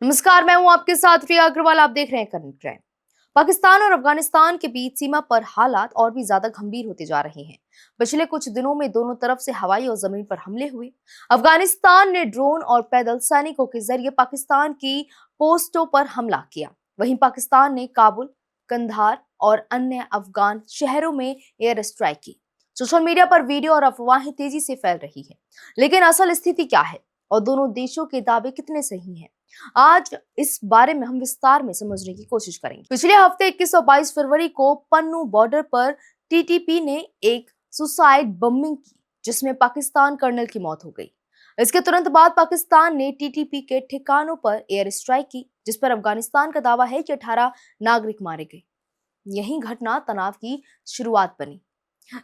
नमस्कार, मैं हूं आपके साथ प्रिया अग्रवाल। आप देख रहे हैं करंट क्राइम। पाकिस्तान और अफगानिस्तान के बीच सीमा पर हालात और भी ज्यादा गंभीर होते जा रहे हैं। पिछले कुछ दिनों में दोनों तरफ से हवाई और जमीन पर हमले हुए। अफगानिस्तान ने ड्रोन और पैदल सैनिकों के जरिए पाकिस्तान की पोस्टों पर हमला किया। वहीं पाकिस्तान ने काबुल, कंधार और अन्य अफगान शहरों में एयर स्ट्राइक की। सोशल मीडिया पर वीडियो और अफवाहें तेजी से फैल रही है, लेकिन असल स्थिति क्या है और दोनों देशों के दावे कितने सही हैं, आज इस बारे में हम विस्तार में समझने की कोशिश करेंगे। पिछले हफ्ते 21 और 22 फरवरी को पन्नू बॉर्डर पर टीटीपी ने एक सुसाइड बम्बिंग की, जिसमें पाकिस्तान कर्नल की मौत हो गई। इसके तुरंत बाद पाकिस्तान ने टीटीपी के ठिकानों पर एयर स्ट्राइक की, जिस पर अफगानिस्तान का दावा है कि 18 नागरिक मारे गए। यही घटना तनाव की शुरुआत बनी।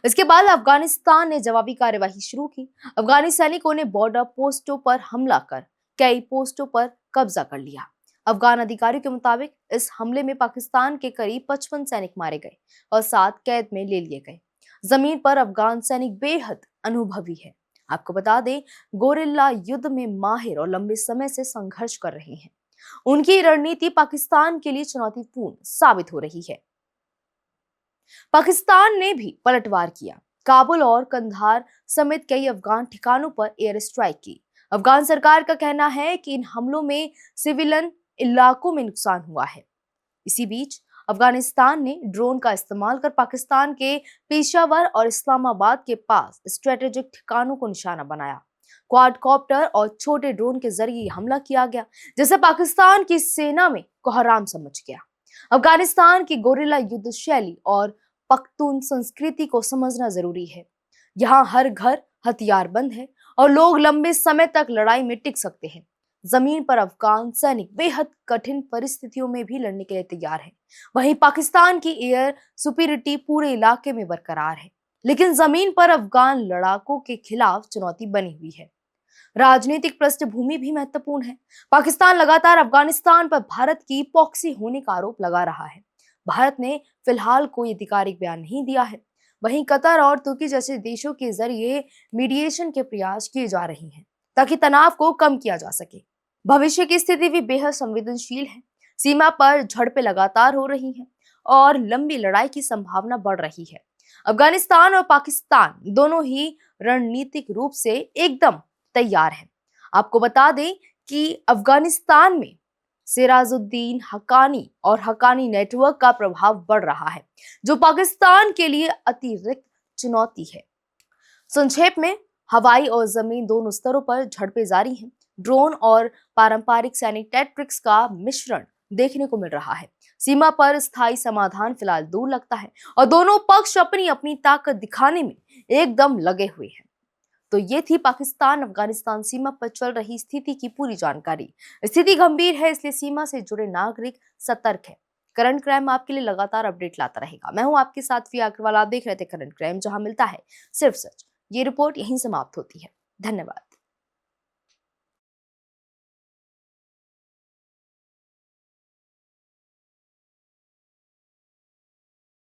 इसके बाद अफगानिस्तान ने जवाबी कार्यवाही शुरू की। अफगानी सैनिकों ने बॉर्डर पोस्टों पर हमला कर कई पोस्टों पर कब्जा कर लिया। अफगान अधिकारियों के मुताबिक इस हमले में पाकिस्तान के करीब 55 सैनिक मारे गए और 7 कैद में ले लिए गए। जमीन पर अफगान सैनिक बेहद अनुभवी है। आपको बता दें, गोरिल्ला युद्ध में माहिर और लंबे समय से संघर्ष कर रहे हैं। उनकी रणनीति पाकिस्तान के लिए चुनौतीपूर्ण साबित हो रही है। पाकिस्तान ने भी पलटवार किया। काबुल और कंधार समेत कई अफगान ठिकानों पर एयर स्ट्राइक की। अफगान सरकार का कहना है कि इन हमलों में सिविलियन इलाकों में नुकसान हुआ है। इसी बीच अफगानिस्तान ने ड्रोन का इस्तेमाल कर पाकिस्तान के पेशावर और इस्लामाबाद के पास स्ट्रेटेजिक ठिकानों को निशाना बनाया। क्वाडकॉप्टर और छोटे ड्रोन के जरिए हमला किया गया, जिसे पाकिस्तान की सेना में कोहराम समझ गया। अफगानिस्तान की गोरिल्ला युद्ध शैली और पख्तून संस्कृति को समझना जरूरी है। यहाँ हर घर हथियारबंद है और लोग लंबे समय तक लड़ाई में टिक सकते हैं। जमीन पर अफगान सैनिक बेहद कठिन परिस्थितियों में भी लड़ने के लिए तैयार हैं। वहीं पाकिस्तान की एयर सुपीरियरिटी पूरे इलाके में बरकरार है, लेकिन जमीन पर अफगान लड़ाकों के खिलाफ चुनौती बनी हुई है। राजनीतिक पृष्ठभूमि भी महत्वपूर्ण है। पाकिस्तान लगातार अफगानिस्तान पर भारत की पॉक्सी होने का आरोप लगा रहा है। भारत ने फिलहाल कोई आधिकारिक बयान नहीं दिया है। वहीं कतर और तुर्की जैसे देशों के जरिए मीडिएशन के प्रयास किए जा रहे हैं, ताकि तनाव को कम किया जा सके। भविष्य की स्थिति भी बेहद संवेदनशील है। सीमा पर झड़पें लगातार हो रही हैं और लंबी लड़ाई की संभावना बढ़ रही है। अफगानिस्तान और पाकिस्तान दोनों ही रणनीतिक रूप से एकदम तैयार है। आपको बता दें कि अफगानिस्तान में सिराजुद्दीन हक्कानी और हक्कानी नेटवर्क का प्रभाव बढ़ रहा है, जो पाकिस्तान के लिए अतिरिक्त चुनौती है। संक्षेप में, हवाई और जमीन दोनों स्तरों पर झड़पें जारी हैं। ड्रोन और पारंपरिक सैनिक टैक्टिक्स का मिश्रण देखने को मिल रहा है। सीमा पर स्थायी समाधान फिलहाल दूर लगता है और दोनों पक्ष अपनी अपनी ताकत दिखाने में एकदम लगे हुए हैं। तो ये थी पाकिस्तान अफगानिस्तान सीमा पर चल रही स्थिति की पूरी जानकारी। स्थिति गंभीर है, इसलिए सीमा से जुड़े नागरिक सतर्क है। करंट क्राइम आपके लिए लगातार अपडेट लाता रहेगा। मैं हूं आपके साथ प्रिया अग्रवाल। आप देख रहे थे करंट क्राइम, जहां मिलता है सिर्फ सच। ये रिपोर्ट यहीं समाप्त होती है। धन्यवाद।